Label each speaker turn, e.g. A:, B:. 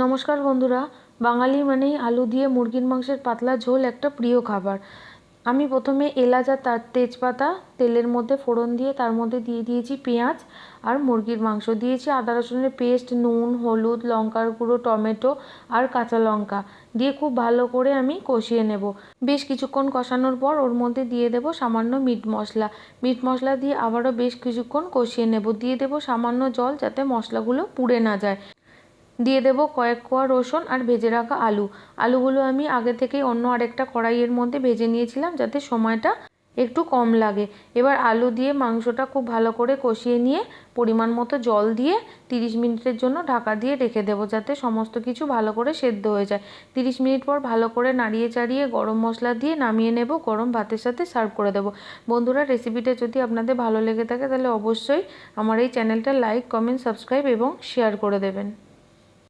A: নমস্কার বন্ধুরা, বাঙালি মানেই আলু দিয়ে মুরগির মাংসের পাতলা ঝোল একটা প্রিয় খাবার। আমি প্রথমে এলাচ আর তার তেজপাতা তেলের মধ্যে ফোড়ন দিয়ে তার মধ্যে দিয়ে দিয়েছি পেঁয়াজ আর মুরগির মাংস, দিয়েছি আদা রসুনের পেস্ট, নুন, হলুদ, লঙ্কার গুঁড়ো, টমেটো আর কাঁচা লঙ্কা দিয়ে খুব ভালো করে আমি কষিয়ে নেব। বেশ কিছুক্ষণ কষানোর পর ওর মধ্যে দিয়ে দেব সামান্য মিট মশলা দিয়ে আবারও বেশ কিছুক্ষণ কষিয়ে নেব। দিয়ে দেব সামান্য জল যাতে মশলাগুলো পুড়ে না যায়। দিয়ে দেব কয়েক কোয়া রসুন আর ভেজে রাখা আলুগুলো আমি আগে থেকেই অন্য আরেকটা কড়াইয়ের মধ্যে ভেজে নিয়েছিলাম যাতে সময়টা একটু কম লাগে। এবার আলু দিয়ে মাংসটা খুব ভালো করে কষিয়ে নিয়ে পরিমাণ মতো জল দিয়ে 30 মিনিটের জন্য ঢাকা দিয়ে রেখে দেবো যাতে সমস্ত কিছু ভালো করে সেদ্ধ হয়ে যায়। 30 মিনিট পর ভালো করে নাড়িয়ে চাড়িয়ে গরম মশলা দিয়ে নামিয়ে নেব, গরম ভাতের সাথে সার্ভ করে দেবো। বন্ধুরা, রেসিপিটা যদি আপনাদের ভালো লেগে থাকে তাহলে অবশ্যই আমার এই চ্যানেলটা লাইক, কমেন্ট, সাবস্ক্রাইব এবং শেয়ার করে দেবেন।